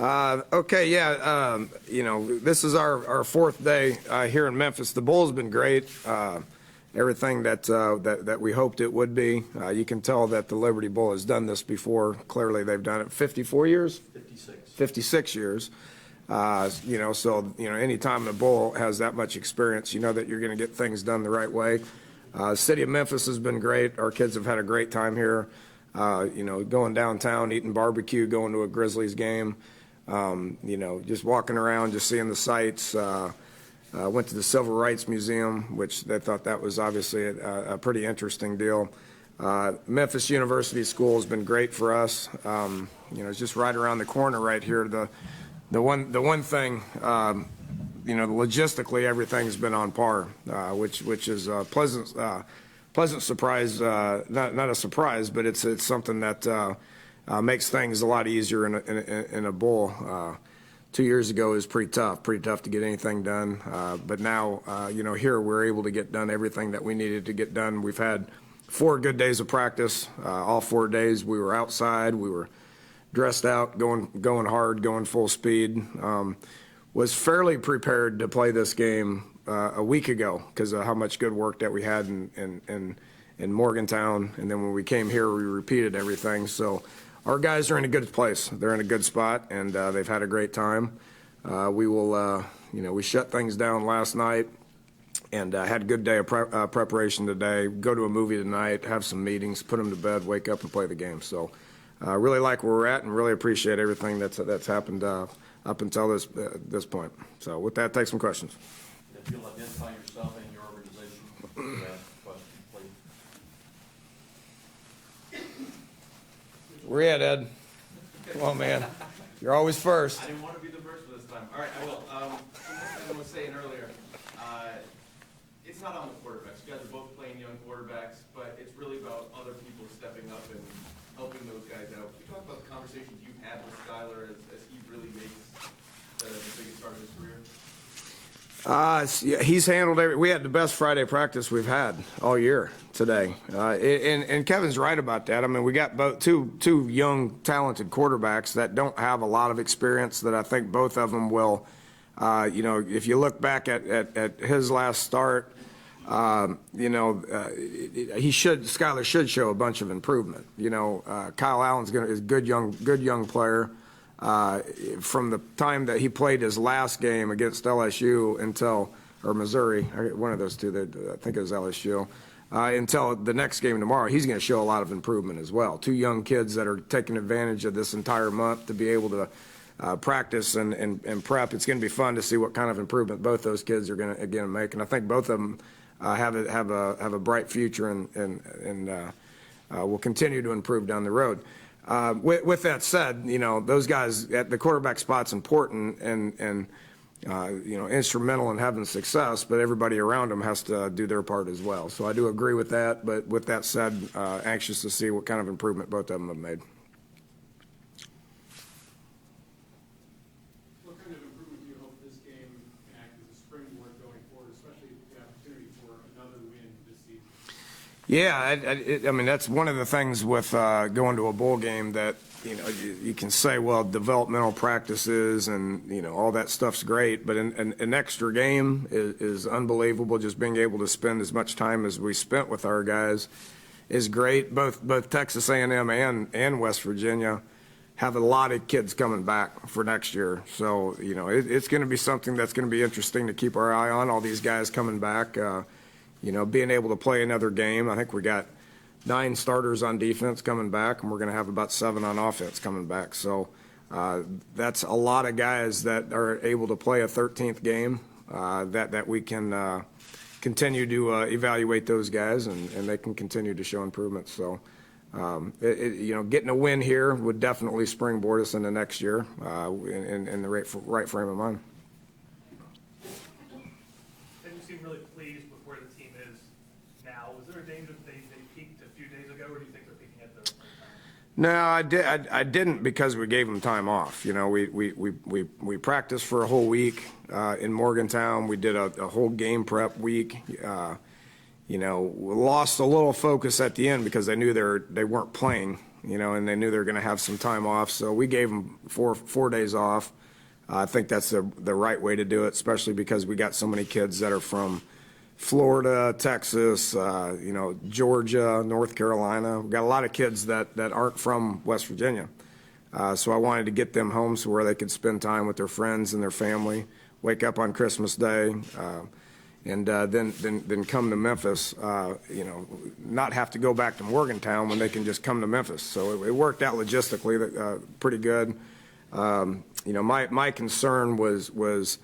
Okay, yeah, this is our fourth day here in Memphis. The bowl's been great. Everything that we hoped it would be. You can tell that the Liberty Bowl has done this before. Clearly, they've done it 54 years? 56 years. Any time the bowl has that much experience, you know that you're going to get things done the right way. City of Memphis has been great. Our kids have had a great time here. Going downtown, eating barbecue, going to a Grizzlies game. Just walking around, just seeing the sights. Went to the Civil Rights Museum, which they thought that was obviously a pretty interesting deal. Memphis University School has been great for us. It's just right around the corner right here. The one thing, logistically everything's been on par, which is a pleasant surprise. Not a surprise, but it's something that makes things a lot easier in a bowl. 2 years ago it was pretty tough to get anything done. But now, here we're able to get done everything that we needed to get done. We've had 4 good days of practice. All 4 days we were outside. We were dressed out, going hard, going full speed. Was fairly prepared to play this game a week ago because of how much good work that we had in Morgantown. And then when we came here, we repeated everything. So our guys are in a good place. They're in a good spot, and they've had a great time. We shut things down last night and had a good day of preparation today. Go to a movie tonight, have some meetings, put them to bed, wake up and play the game. So really like where we're at and really appreciate everything that's happened up until this point. So with that, take some questions. If you'll identify yourself and your organization, questions, please. Where you at, Ed? Come on, man. You're always first. I didn't want to be the first this time. All right, I will. As I was saying earlier, it's not on the quarterbacks. You guys are both playing young quarterbacks, but it's really about other people stepping up and helping those guys out. Can you talk about the conversations you've had with Skylar as he really makes the biggest start of his career? He's handled we had the best Friday practice we've had all year today. And Kevin's right about that. I mean, we got both two young, talented quarterbacks that don't have a lot of experience that I think both of them will, if you look back at his last start, Skylar should show a bunch of improvement. Kyle Allen's is a good young player. From the time that he played his last game against LSU or Missouri, one of those two, I think it was LSU, until the next game tomorrow, he's going to show a lot of improvement as well. 2 young kids that are taking advantage of this entire month to be able to practice and prep. It's going to be fun to see what kind of improvement both those kids are going to again make, and I think both of them have a bright future and will continue to improve down the road. With that said, those guys at the quarterback spot's important and instrumental in having success, but everybody around them has to do their part as well. So I do agree with that, but with that said, anxious to see what kind of improvement both of them have made. What kind of improvement do you hope this game can act as a springboard going forward, especially the opportunity for another win this season? Yeah, I mean, that's one of the things with going to a bowl game that, you can say, well, developmental practices and, all that stuff's great, but an extra game is unbelievable. Just being able to spend as much time as we spent with our guys is great. Both Texas A&M and West Virginia have a lot of kids coming back for next year. So, it's going to be something that's going to be interesting to keep our eye on, all these guys coming back. Being able to play another game. I think we got 9 starters on defense coming back, and we're going to have about 7 on offense coming back. So that's a lot of guys that are able to play a 13th game that we can continue to evaluate those guys, and they can continue to show improvement. So, getting a win here would definitely springboard us into next year in the right frame of mind. Really pleased with where the team is now. Was there a danger that they peaked a few days ago, or do you think they're peaking at the right time? No, I didn't because we gave them time off. We practiced for a whole week in Morgantown. We did a whole game prep week. We lost a little focus at the end because they knew they weren't playing and they knew they were going to have some time off. So we gave them four days off. I think that's the right way to do it, especially because we got so many kids that are from Florida, Texas, Georgia, North Carolina. We've got a lot of kids that aren't from West Virginia. So I wanted to get them home so where they could spend time with their friends and their family, wake up on Christmas Day, and then come to Memphis, not have to go back to Morgantown when they can just come to Memphis. So it worked out logistically pretty good. My concern was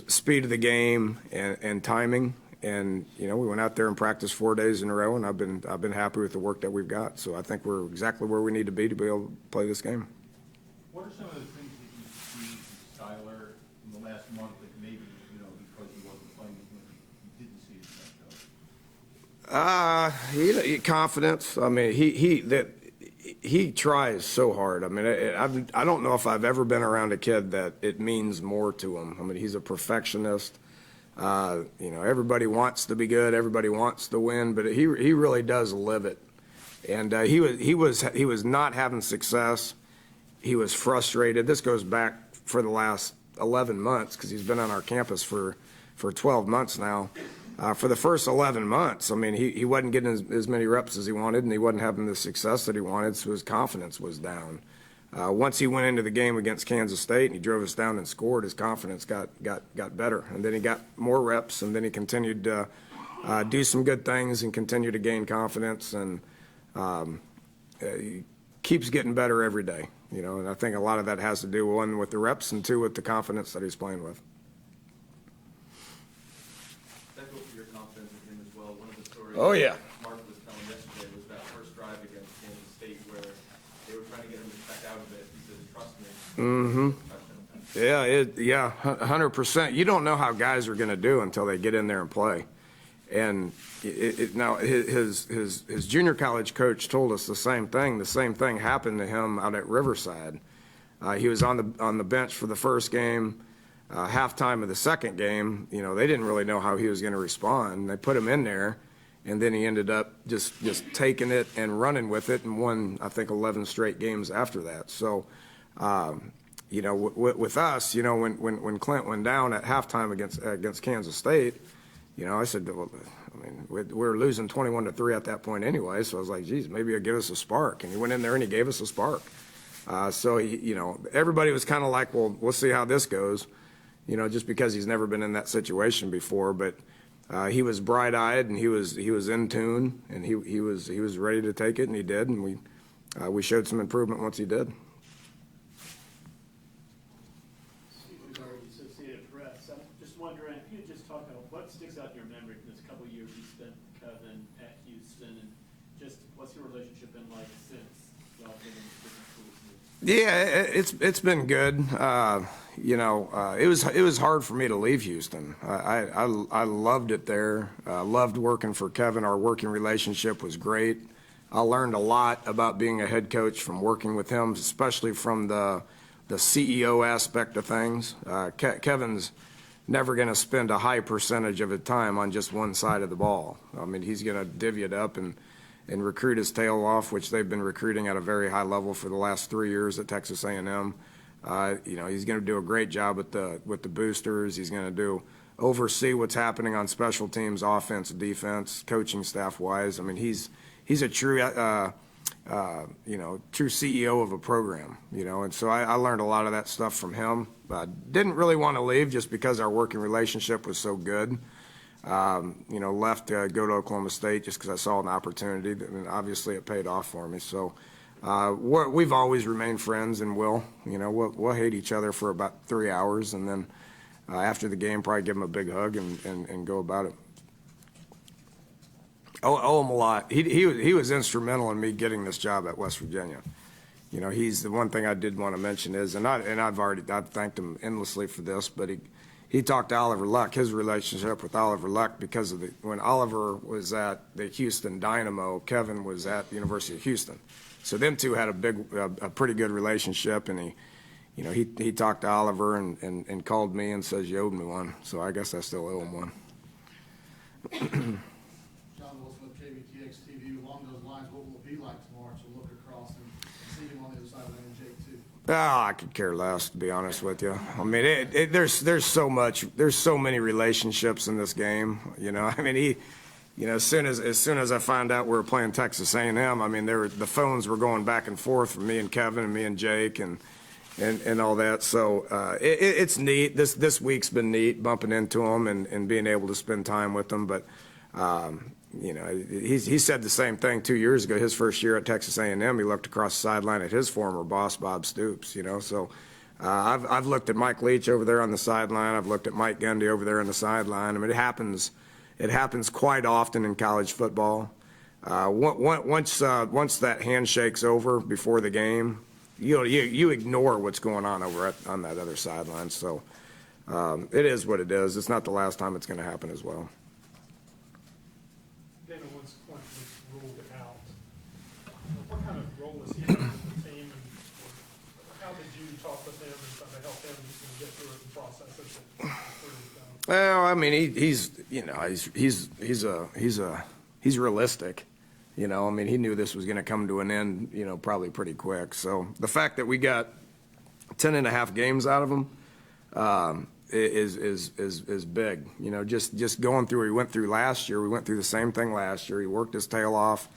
speed of the game and timing. And, we went out there and practiced 4 days in a row, and I've been happy with the work that we've got. So I think we're exactly where we need to be able to play this game. What are some of the things that you see from Skyler in the last month that maybe, because he wasn't playing as much, you didn't see as much of? He confidence. I mean, he tries so hard. I mean, I don't know if I've ever been around a kid that it means more to him. I mean, he's a perfectionist. Everybody wants to be good. Everybody wants to win, but he really does live it. And he was not having success. He was frustrated. This goes back for the last 11 months because he's been on our campus for 12 months now. For the first 11 months, I mean, he wasn't getting as many reps as he wanted, and he wasn't having the success that he wanted, so his confidence was down. Once he went into the game against Kansas State and he drove us down and scored, his confidence got better. And then he got more reps, and then he continued to do some good things and continue to gain confidence, and he keeps getting better every day. And I think a lot of that has to do, one, with the reps, and two, with the confidence that he's playing with. That goes for your confidence in him as well. One of the stories Oh, yeah. Mark was telling yesterday was that first drive against Kansas State where they were trying to get him to check out of it. He said, "Trust me." Yeah, 100%. You don't know how guys are going to do until they get in there and play. And now his junior college coach told us the same thing. The same thing happened to him out at Riverside. He was on the bench for the first game. Halftime of the second game, they didn't really know how he was going to respond. They put him in there, and then he ended up just taking it and running with it, and won, I think, 11 straight games after that. So, with us, when Clint went down at halftime against Kansas State, I said, well, I mean, we were losing 21-3 at that point anyway. So I was like, geez, maybe he'll give us a spark. And he went in there and he gave us a spark. So everybody was kind of like, well, we'll see how this goes. Just because he's never been in that situation before, but he was bright-eyed and he was in tune, and he was ready to take it, and he did, and we showed some improvement once he did. We've already Associated Press. I'm just wondering if you could just talk about what sticks out in your memory from this couple of years you spent, Kevin, at Houston, and just what's your relationship been like since y'all been in different schools? Yeah, it's been good. It was hard for me to leave Houston. I loved it there. Loved working for Kevin. Our working relationship was great. I learned a lot about being a head coach from working with him, especially from the CEO aspect of things. Kevin's never going to spend a high percentage of his time on just one side of the ball. I mean, he's going to divvy it up and recruit his tail off, which they've been recruiting at a very high level for the last 3 years at Texas A&M. He's going to do a great job with the boosters. He's going to oversee what's happening on special teams, offense, defense, coaching staff wise. I mean, he's a true true CEO of a program. And so I learned a lot of that stuff from him. Didn't really want to leave just because our working relationship was so good. Left to go to Oklahoma State just because I saw an opportunity, and obviously it paid off for me. So we've always remained friends, and we'll hate each other for about 3 hours, and then after the game, probably give him a big hug and go about it. Owe him a lot. He was instrumental in me getting this job at West Virginia. He's the one thing I did want to mention is, I've thanked him endlessly for this, but he talked to Oliver Luck, his relationship with Oliver Luck, because of when Oliver was at the Houston Dynamo, Kevin was at the University of Houston. So them two had a pretty good relationship, and he talked to Oliver and called me and says, you owed me one. So I guess I still owe him one. John Wilson with JVTX TV, along those lines, what will it be like tomorrow to look across and see him on the other side of and Jake too? I could care less, to be honest with you. I mean, there's so many relationships in this game. You know, I mean, as soon as I found out we were playing Texas A&M, I mean, the phones were going back and forth from me and Kevin and me and Jake and all that. So it's neat. This week's been neat, bumping into him and being able to spend time with him. But you know, he said the same thing 2 years ago. His first year at Texas A&M, he looked across the sideline at his former boss, Bob Stoops. You know, so I've looked at Mike Leach over there on the sideline. I've looked at Mike Gundy over there on the sideline. I mean, it happens quite often in college football. Once that handshake's over before the game, you ignore what's going on over on that other sideline. So it is what it is. It's not the last time it's going to happen as well. David, once Quentin was ruled out, what kind of role is he playing in the team, and how did you talk with him and try to help him get through it and process it? Well, I mean, he's realistic. You know, I mean, he knew this was going to come to an end, you know, probably pretty quick. So the fact that we got 10 and a half games out of him is big. You know, just going through what he went through last year. We went through the same thing last year. He worked his tail off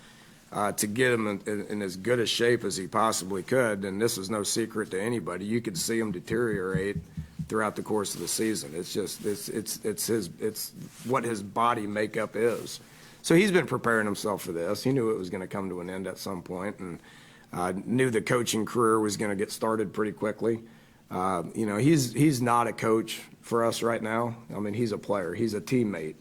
to get him in as good a shape as he possibly could. And this is no secret to anybody. You could see him deteriorate throughout the course of the season. It's what his body makeup is. So he's been preparing himself for this. He knew it was going to come to an end at some point, and knew the coaching career was going to get started pretty quickly. You know, he's not a coach for us right now. I mean, he's a player. He's a teammate.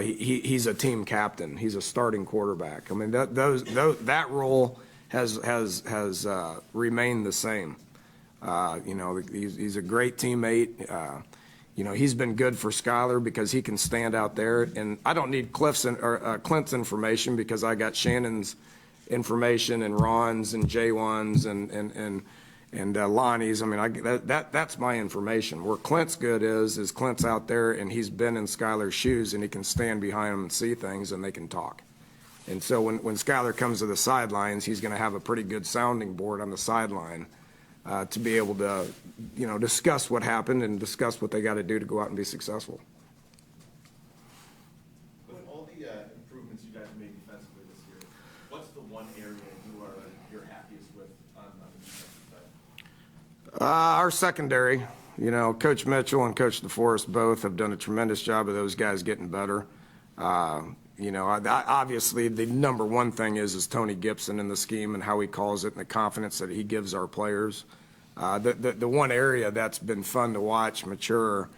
He's a team captain. He's a starting quarterback. I mean, that role has remained the same. You know, he's a great teammate. You know, he's been good for Skyler because he can stand out there. And I don't need Clint's information because I got Shannon's information and Ron's and J1's and Lonnie's. I mean, that's my information. Where Clint's good is Clint's out there and he's been in Skyler's shoes and he can stand behind them and see things and they can talk. And so when Skyler comes to the sidelines, he's going to have a pretty good sounding board on the sideline. To be able to, you know, discuss what happened and discuss what they got to do to go out and be successful. With all the improvements you guys made defensively this year, what's the one area you're happiest with on the defensive side? Our secondary, you know, Coach Mitchell and Coach DeForest both have done a tremendous job of those guys getting better. You know, obviously the number one thing is Tony Gibson in the scheme and how he calls it and the confidence that he gives our players. The one area that's been fun to watch mature,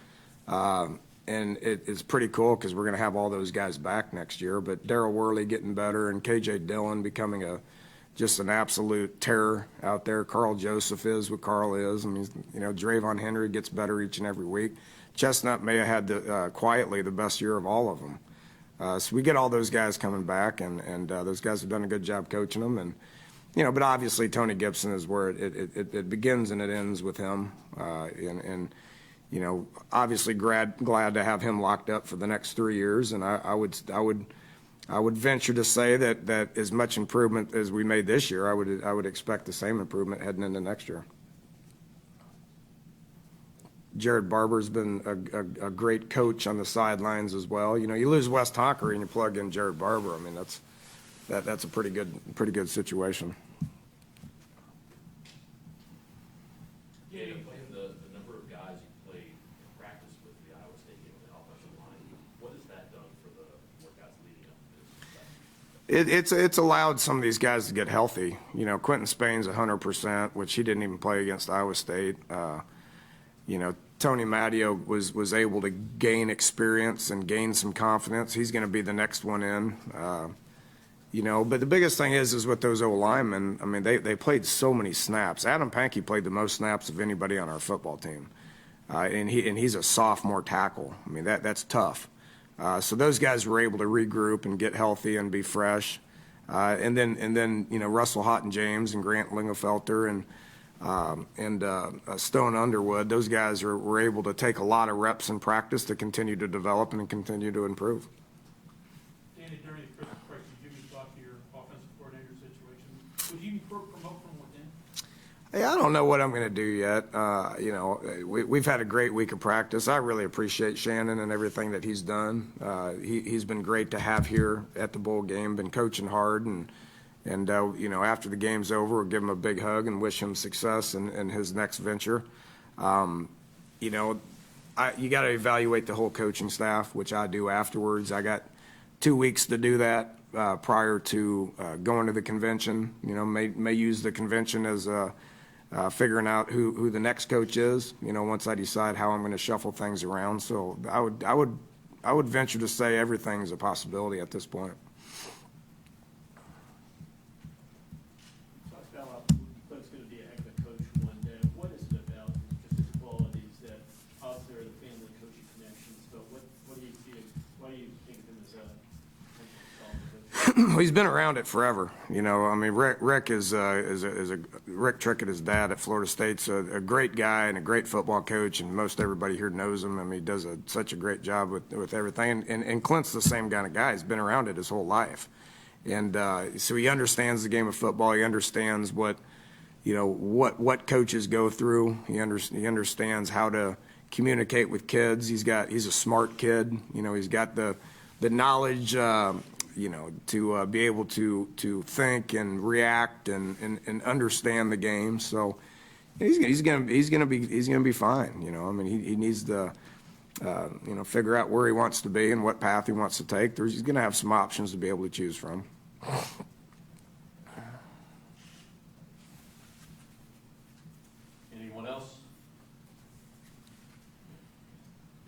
and it's pretty cool because we're going to have all those guys back next year, but Darryl Worley getting better and KJ Dillon becoming just an absolute terror out there. Carl Joseph is what Carl is. I mean, you know, Drayvon Henry gets better each and every week. Chestnut may have had quietly the best year of all of them. So we get all those guys coming back, and those guys have done a good job coaching them. And, you know, but obviously Tony Gibson is where it begins and it ends with him. And you know, obviously glad to have him locked up for the next 3 years. And I would venture to say that as much improvement as we made this year, I would expect the same improvement heading into next year. Jared Barber's been a great coach on the sidelines as well. You know, you lose Wes Tonkery and you plug in Jared Barber. I mean, that's a pretty good situation. Yeah, the number of guys you played in practice with the Iowa State game with the offensive line, what has that done for the workouts leading up to this? It's allowed some of these guys to get healthy. You know, Quentin Spain's 100%, which he didn't even play against Iowa State. You know, Tony Matteo was able to gain experience and gain some confidence. He's going to be the next one in. You know, but the biggest thing is with those O-linemen, I mean, they played so many snaps. Adam Pankey played the most snaps of anybody on our football team. And he's a sophomore tackle. I mean, that's tough. So those guys were able to regroup and get healthy and be fresh. And then you know, Russell Houghton James and Grant Lingelfelter and Stone Underwood, those guys were able to take a lot of reps in practice to continue to develop and continue to improve. Danny, during the question, Jimmy Buck, your offensive coordinator situation. Would you promote from within? Hey, I don't know what I'm going to do yet. We've had a great week of practice. I really appreciate Shannon and everything that he's done. He's been great to have here at the bowl game, been coaching hard, and after the game's over, we'll give him a big hug and wish him success in his next venture. You got to evaluate the whole coaching staff, which I do afterwards. I got 2 weeks to do that prior to going to the convention. May use the convention as figuring out who the next coach is. Once I decide how I'm going to shuffle things around. So I would venture to say everything's a possibility at this point. Talked about Clint's going to be a heck of a coach one day. What is it about just his qualities that obviously are the family coaching connections, but what do you see? Why do you think of him as a solid coach? Well, he's been around it forever. Rick is Rick Trickett, his dad at Florida State's a great guy and a great football coach, and most everybody here knows him. He does such a great job with everything. And Clint's the same kind of guy. He's been around it his whole life, and so he understands the game of football. He understands what coaches go through. He understands how to communicate with kids. He's a smart kid. He's got the knowledge. To be able to think and react and understand the game. So he's gonna be fine. He needs to figure out where he wants to be and what path he wants to take. He's gonna have some options to be able to choose from. Anyone else?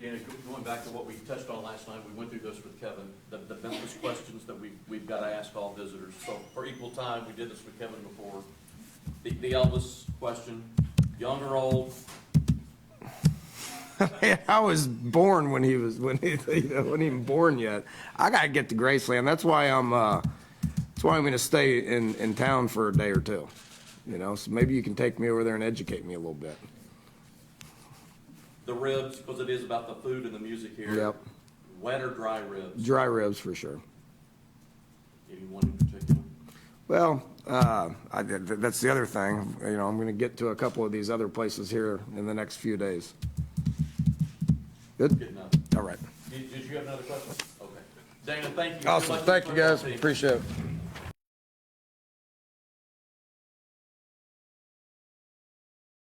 Dana, going back to what we touched on last night, we went through this with Kevin, the Memphis questions that we've got to ask all visitors. So for equal time, we did this with Kevin before. The Elvis question, young or old? I was born when he wasn't even born yet. I gotta get to Graceland. That's why I'm going to stay in town for a day or two. So maybe you can take me over there and educate me a little bit. The ribs, because it is about the food and the music here. Yep. Wet or dry ribs? Dry ribs for sure. Anyone in particular? Well, that's the other thing. I'm going to get to a couple of these other places here in the next few days. Good? Good enough. All right. Did you have another question? Okay. Dana, thank you. Awesome. Thank you, guys. Appreciate it.